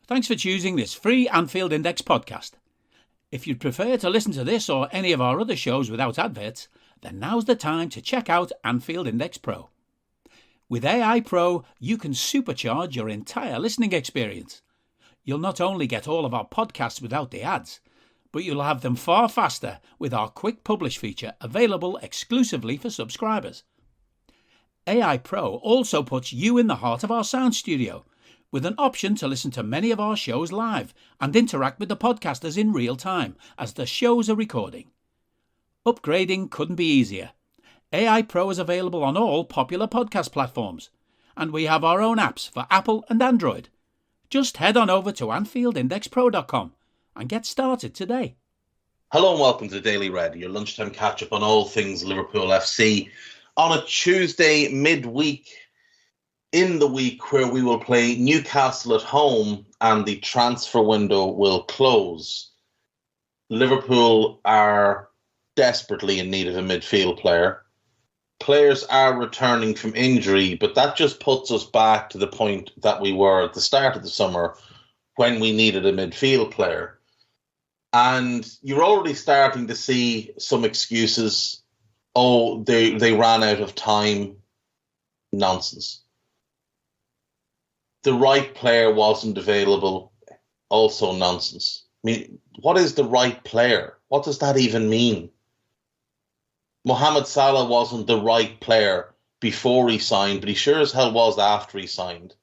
Thanks for choosing this free Anfield Index podcast. If you'd prefer to listen to this or any of our other shows without adverts, then now's the time to check out Anfield Index Pro. With AI Pro, you can supercharge your entire listening experience. You'll not only get all of our podcasts without the ads, but you'll have them far faster with our Quick Publish feature available exclusively for subscribers. AI Pro also puts you in the heart of our sound studio, with an option to listen to many of our shows live and interact with the podcasters in real time as the shows are recording. Upgrading couldn't be easier. AI Pro is available on all popular podcast platforms, and we have our own apps for Apple and Android. Just head on over to AnfieldIndexPro.com and get started today. Hello and welcome to Daily Red, your lunchtime catch-up on all things Liverpool FC on a Tuesday midweek, in the week where we will play Newcastle at home and the transfer window will close. Liverpool are desperately in need of a midfield player. Players are returning from injury, but that just puts us back to the point that we were at the start of the summer when we needed a midfield player. And you're already starting to see some excuses. Oh, they ran out of time. Nonsense. The right player wasn't available. Also nonsense. I mean, what is the right player? What does that even mean? Mohamed Salah wasn't the right player before he signed, but he sure as hell was after he signed.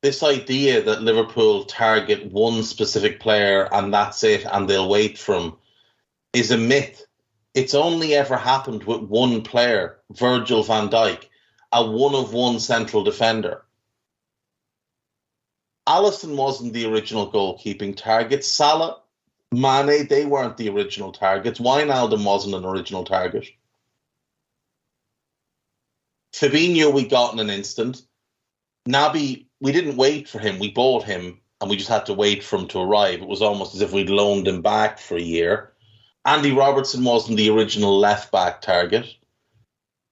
This idea that Liverpool target one specific player and that's it and they'll wait for him is a myth. It's only ever happened with one player, Virgil van Dijk, a one-of-one central defender. Alisson wasn't the original goalkeeping target. Salah, Mane, they weren't the original targets. Wijnaldum wasn't an original target. Fabinho we got in an instant. Naby, we didn't wait for him. We bought him and we just had to wait for him to arrive. It was almost as if we'd loaned him back for a year. Andy Robertson wasn't the original left-back target.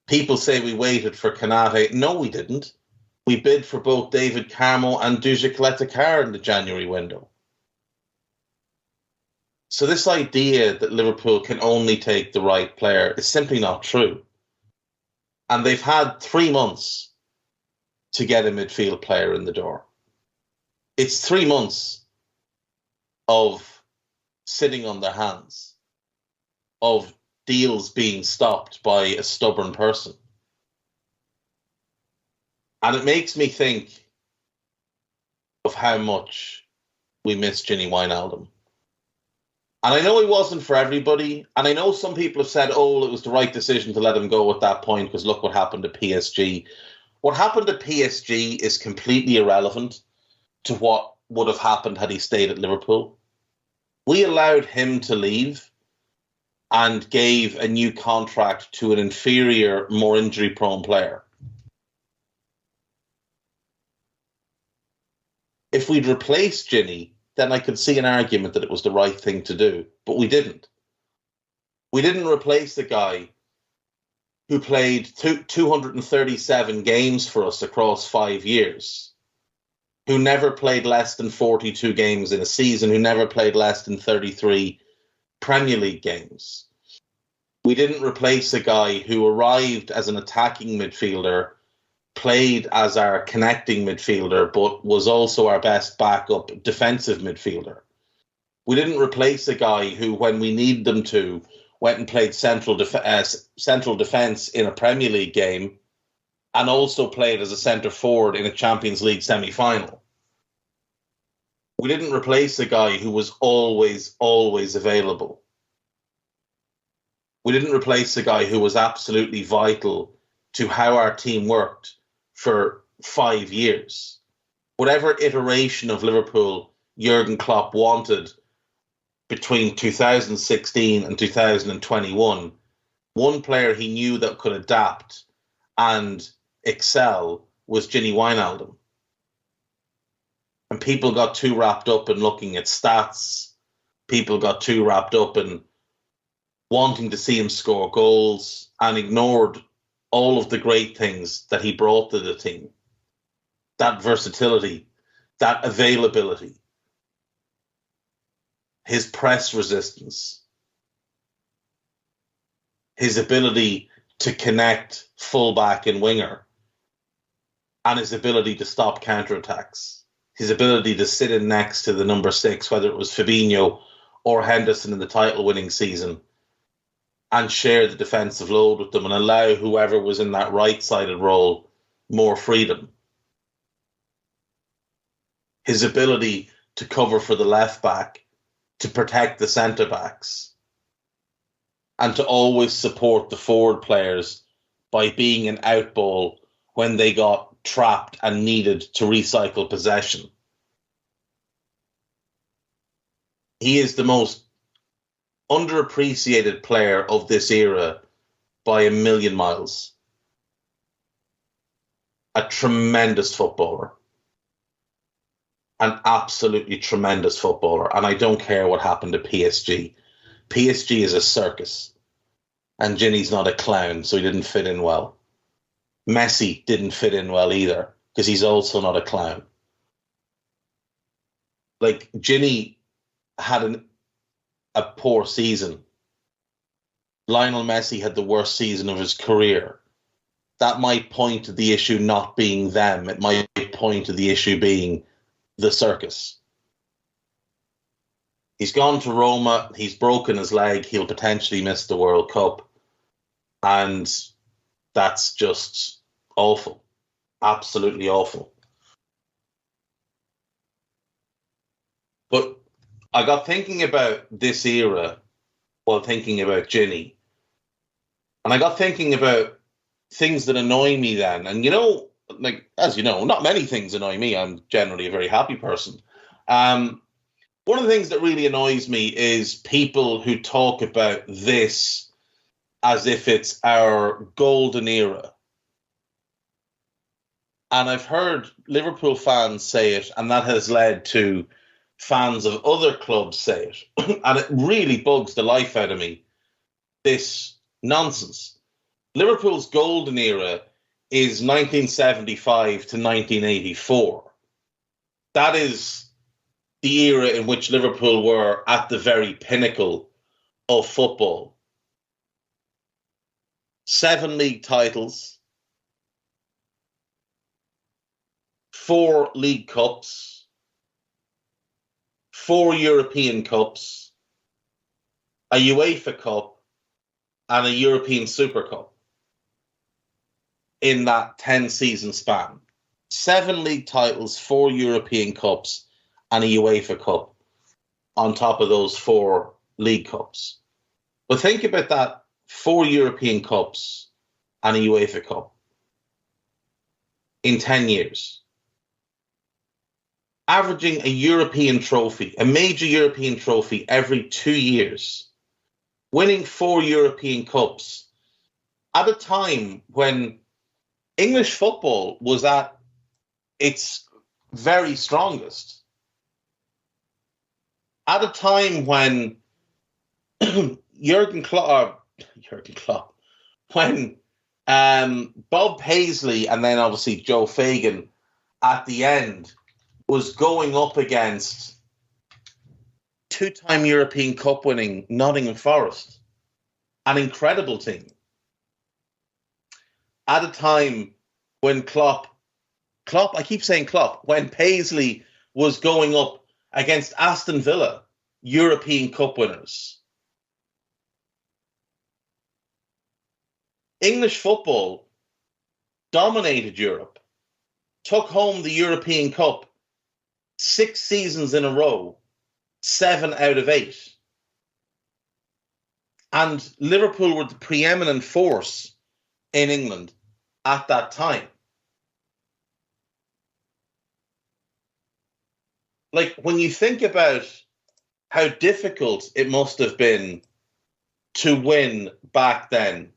People say we waited for Konate. No, we didn't. We bid for both David Carmo and Dujic Letakar in the January window. So this idea that Liverpool can only take the right player is simply not true. And they've had 3 months to get a midfield player in the door. It's 3 months of sitting on their hands, of deals being stopped by a stubborn person. And it makes me think of how much we miss Gini Wijnaldum. And I know he wasn't for everybody. And I know some people have said, oh, it was the right decision to let him go at that point because look what happened to PSG. What happened to PSG is completely irrelevant to what would have happened had he stayed at Liverpool. We allowed him to leave and gave a new contract to an inferior, more injury-prone player. If we'd replaced Gini, then I could see an argument that it was the right thing to do, but we didn't. We didn't replace the guy who played 237 games for us across 5 years, who never played less than 42 games in a season, who never played less than 33 Premier League games. We didn't replace a guy who arrived as an attacking midfielder, played as our connecting midfielder, but was also our best backup defensive midfielder. We didn't replace a guy who, when we needed them to, went and played central defence in a Premier League game and also played as a centre forward in a Champions League semi-final. We didn't replace a guy who was always available. We didn't replace a guy who was absolutely vital to how our team worked for 5 years. Whatever iteration of Liverpool Jurgen Klopp wanted between 2016 and 2021, one player he knew that could adapt and excel was Gini Wijnaldum. And people got too wrapped up in looking at stats. People got too wrapped up in wanting to see him score goals and ignored all of the great things that he brought to the team. That versatility, that availability, his press resistance, his ability to connect fullback and winger, and his ability to stop counterattacks, his ability to sit in next to the number 6, whether it was Fabinho or Henderson in the title-winning season, and share the defensive load with them and allow whoever was in that right-sided role more freedom. His ability to cover for the left back, to protect the centre backs, and to always support the forward players by being an outball when they got trapped and needed to recycle possession. He is the most underappreciated player of this era by a million miles. A tremendous footballer. An absolutely tremendous footballer. And I don't care what happened to PSG. PSG is a circus. And Ginny's not a clown, so he didn't fit in well. Messi didn't fit in well either, because he's also not a clown. Like, Ginny had a poor season. Lionel Messi had the worst season of his career. That might point to the issue not being them. It might point to the issue being the circus. He's gone to Roma. He's broken his leg. He'll potentially miss the World Cup. And that's just awful. Absolutely awful. But I got thinking about this era while thinking about Ginny. And I got thinking about things that annoy me then. And, you know, like, as you know, not many things annoy me. I'm generally a very happy person. One of the things that really annoys me is people who talk about this as if it's our golden era. And I've heard Liverpool fans say it, and that has led to fans of other clubs say it. And it really bugs the life out of me, this nonsense. Liverpool's golden era is 1975 to 1984. That is the era in which Liverpool were at the very pinnacle of football. 7 league titles, 4 league cups, 4 European cups, a UEFA Cup, and a European Super Cup in that 10-season span. 7 league titles, 4 European Cups, and a UEFA Cup on top of those 4 league cups. But think about that, 4 European Cups and a UEFA Cup in 10 years. Averaging a European trophy, a major European trophy every 2 years. Winning 4 European Cups at a time when English football was at its very strongest. At a time when Jurgen Klopp, when Bob Paisley and then obviously Joe Fagan at the end was going up against 2-time European Cup winning Nottingham Forest, an incredible team. At a time when I keep saying Klopp, when Paisley was going up against Aston Villa, European Cup winners. English football dominated Europe, took home the European Cup 6 seasons in a row, 7 out of 8. And Liverpool were the preeminent force in England at that time. Like, when you think about how difficult it must have been to win back then,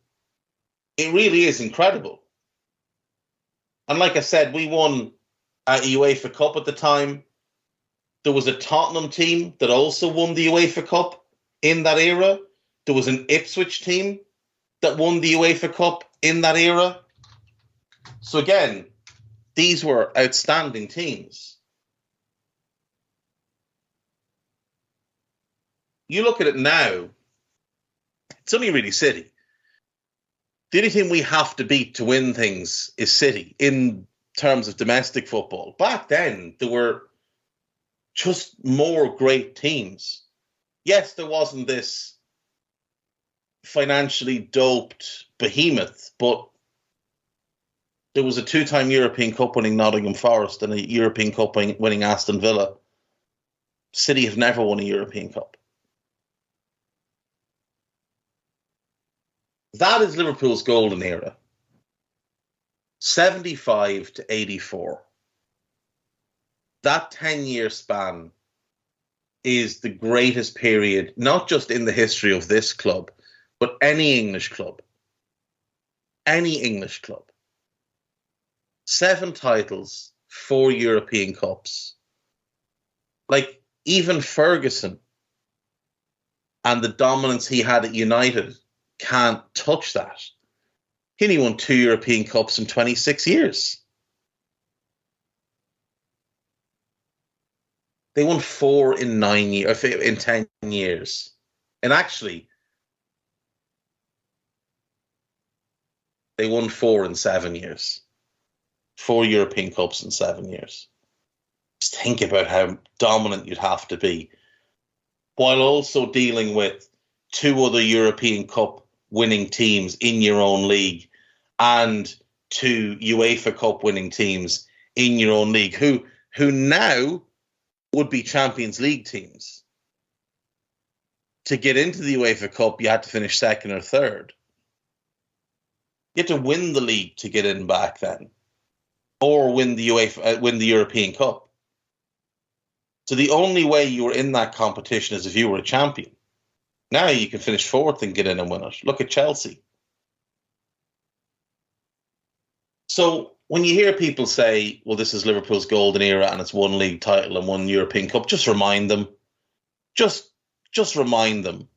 it really is incredible. And like I said, we won a UEFA Cup at the time. There was a Tottenham team that also won the UEFA Cup in that era. There was an Ipswich team that won the UEFA Cup in that era. So again, these were outstanding teams. you look at it now, it's only really City. The only thing we have to beat to win things is City in terms of domestic football. Back then, there were just more great teams. Yes, there wasn't this financially doped behemoth, but there was a 2-time European Cup winning Nottingham Forest and a European Cup winning Aston Villa. City have never won a European Cup. That is Liverpool's golden era. 75 to 84. That 10-year span is the greatest period, not just in the history of this club, but any English club. Any English club. 7 titles, 4 European Cups. Like, even Ferguson and the dominance he had at United can't touch that. He only won 2 European Cups in 26 years. They won 4 in 9 years, in 10 years. And actually, they won 4 in 7 years. 4 European Cups in 7 years. Just think about how dominant you'd have to be, while also dealing with 2 other European Cup winning teams in your own league and 2 UEFA Cup winning teams in your own league, who now would be Champions League teams. To get into the UEFA Cup, you had to finish 2nd or 3rd. You had to win the league to get in back then, or win the European Cup. So the only way you were in that competition is if you were a champion. Now you can finish 4th and get in and win it. Look at Chelsea. So when you hear people say, well, this is Liverpool's golden era and it's 1 league title and 1 European Cup, just remind them. Just remind them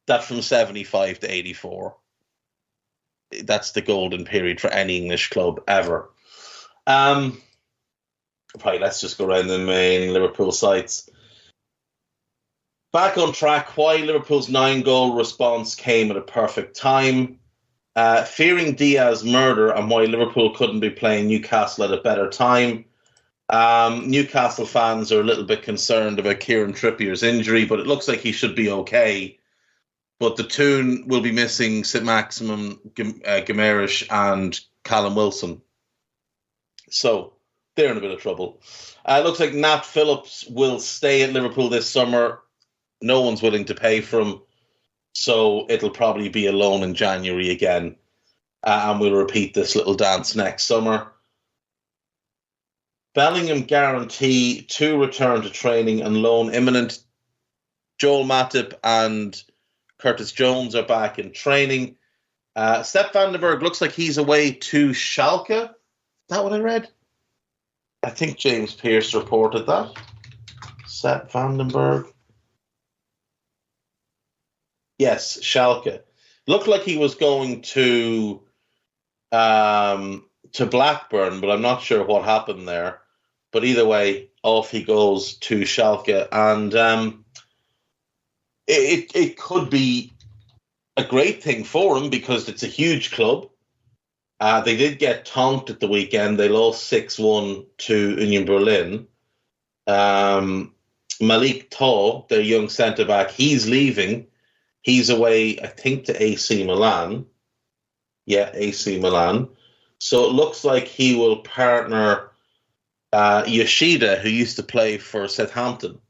that from 75 to 84, that's the golden period for any English club ever. Right, let's just go around the main Liverpool sites. Back on track, why Liverpool's 9-goal response came at a perfect time. Fearing Diaz's murder and why Liverpool couldn't be playing Newcastle at a better time. Newcastle fans are a little bit concerned about Kieran Trippier's injury, but it looks like he should be okay. But the Toon will be missing St-Maximin, Guimaraes and Callum Wilson. So they're in a bit of trouble. It looks like Nat Phillips will stay at Liverpool this summer. No one's willing to pay for him, so it'll probably be a loan in January again. And we'll repeat this little dance next summer. Bellingham guarantee to return to training and loan imminent. Joel Matip and Curtis Jones are back in training. Sepp van den Berg looks like he's away to Schalke. Is that what I read? I think James Pearce reported that. Sepp van den Berg. Yes, Schalke. Looked like he was going to Blackburn, but I'm not sure what happened there. But either way, off he goes to Schalke. And it could be a great thing for him because it's a huge club. They did get tonked at the weekend. They lost 6-1 to Union Berlin. Malik Tah, their young centre-back, he's leaving. He's away, I think, to AC Milan. Yeah, AC Milan. So it looks like he will partner Yoshida, who used to play for Southampton,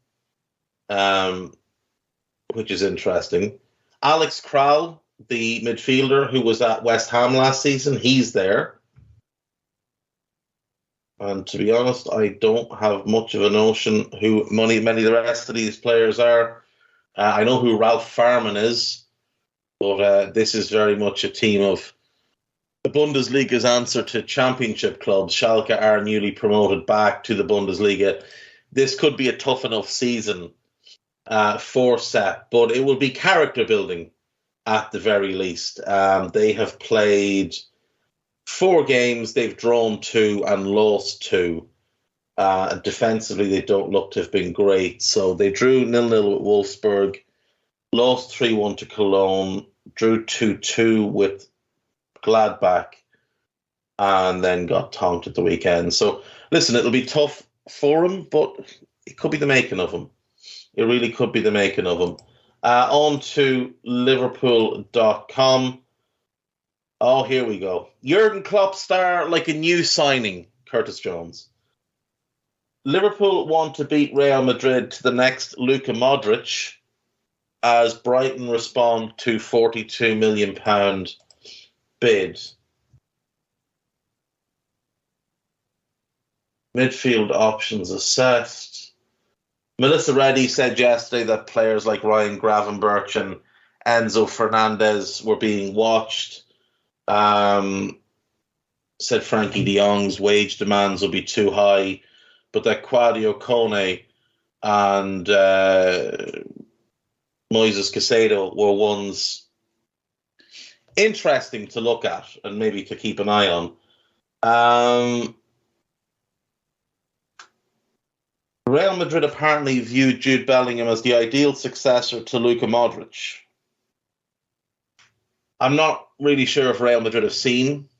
which is interesting. Alex Kral, the midfielder who was at West Ham last season, he's there. And to be honest, I don't have much of a notion who many of the rest of these players are. I know who Ralph Farman is, but this is very much a team of the Bundesliga's answer to championship clubs. Schalke are newly promoted back to the Bundesliga. This could be a tough enough season for Sepp, but it will be character building at the very least. They have played 4 games, they've drawn 2 and lost 2. And defensively, they don't look to have been great. So they drew 0-0 with Wolfsburg, lost 3-1 to Cologne, drew 2-2 with Gladbach, and then got tonked at the weekend. So, listen, it'll be tough for him, but it could be the making of him. It really could be the making of him. On to Liverpool.com. Oh, here we go. Jurgen Klopp star like a new signing, Curtis Jones. Liverpool want to beat Real Madrid to the next Luka Modric as Brighton respond to £42 million bid. Midfield options assessed. Melissa Reddy said yesterday that players like Ryan Gravenberch and Enzo Fernandez were being watched. Said Frankie de Jong's wage demands will be too high, but that Claudio Kone and Moises Caicedo were ones interesting to look at and maybe to keep an eye on. Real Madrid apparently viewed Jude Bellingham as the ideal successor to Luka Modric. I'm not really sure if Real Madrid have seen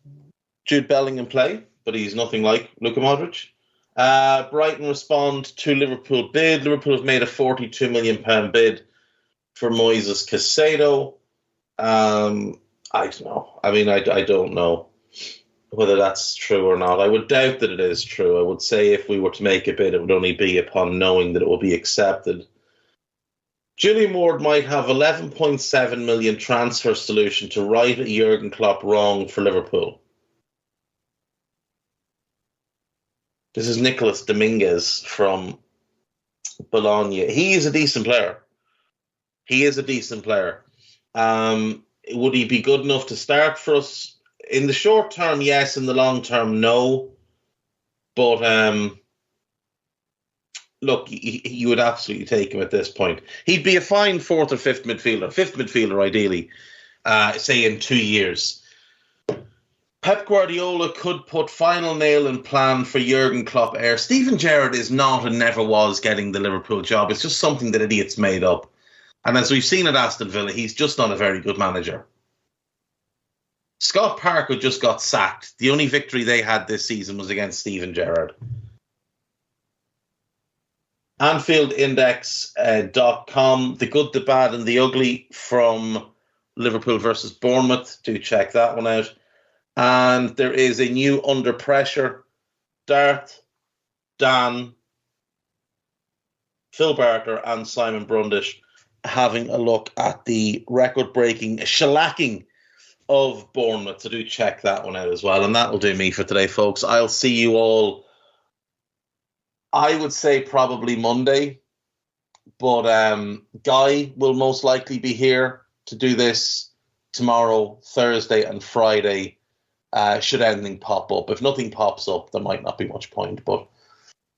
Jude Bellingham play, but he's nothing like Luka Modric. Brighton respond to Liverpool bid. Liverpool have made a £42 million bid for Moises Caicedo. I don't know. I mean, I don't know whether that's true or not. I would doubt that it is true. I would say if we were to make a bid, it would only be upon knowing that it will be accepted. Julian Ward might have 11.7 million transfer solution to right a Jurgen Klopp wrong for Liverpool. This is Nicolas Dominguez from Bologna. He is a decent player. Would he be good enough to start for us? In the short term, yes. In the long term, no. But look, you would absolutely take him at this point. He'd be a fine fourth or fifth midfielder ideally, say in 2 years. Pep Guardiola could put final nail in plan for Jurgen Klopp heir. Steven Gerrard is not and never was getting the Liverpool job. It's just something that idiots made up. And as we've seen at Aston Villa, he's just not a very good manager. Scott Parker just got sacked. The only victory they had this season was against Steven Gerrard. AnfieldIndex.com, the good, the bad and the ugly from Liverpool versus Bournemouth. Do check that one out. And there is a new Under Pressure. Darth, Dan, Phil Barker and Simon Brundish having a look at the record-breaking shellacking of Bournemouth. So do check that one out as well. And that will do me for today, folks. I'll see you all, I would say probably Monday. But Guy will most likely be here to do this tomorrow, Thursday and Friday. Should anything pop up. If nothing pops up, there might not be much point. But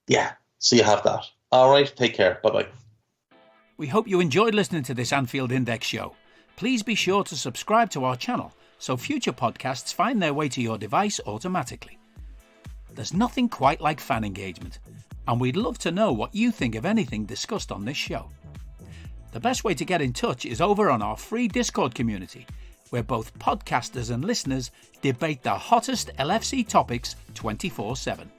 yeah, so you have that. All right, take care. Bye-bye. We hope you enjoyed listening to this Anfield Index show. Please be sure to subscribe to our channel so future podcasts find their way to your device automatically. There's nothing quite like fan engagement, and we'd love to know what you think of anything discussed on this show. The best way to get in touch is over on our free Discord community, where both podcasters and listeners debate the hottest LFC topics 24/7.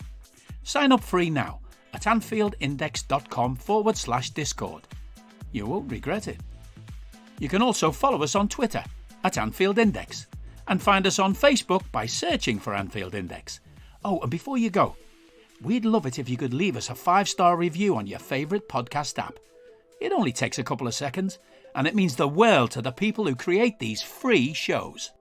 Sign up free now at AnfieldIndex.com/Discord. You won't regret it. You can also follow us on Twitter at Anfield Index and find us on Facebook by searching for Anfield Index. Oh, and before you go, we'd love it if you could leave us a 5-star review on your favourite podcast app. It only takes a couple of seconds, and it means the world to the people who create these free shows.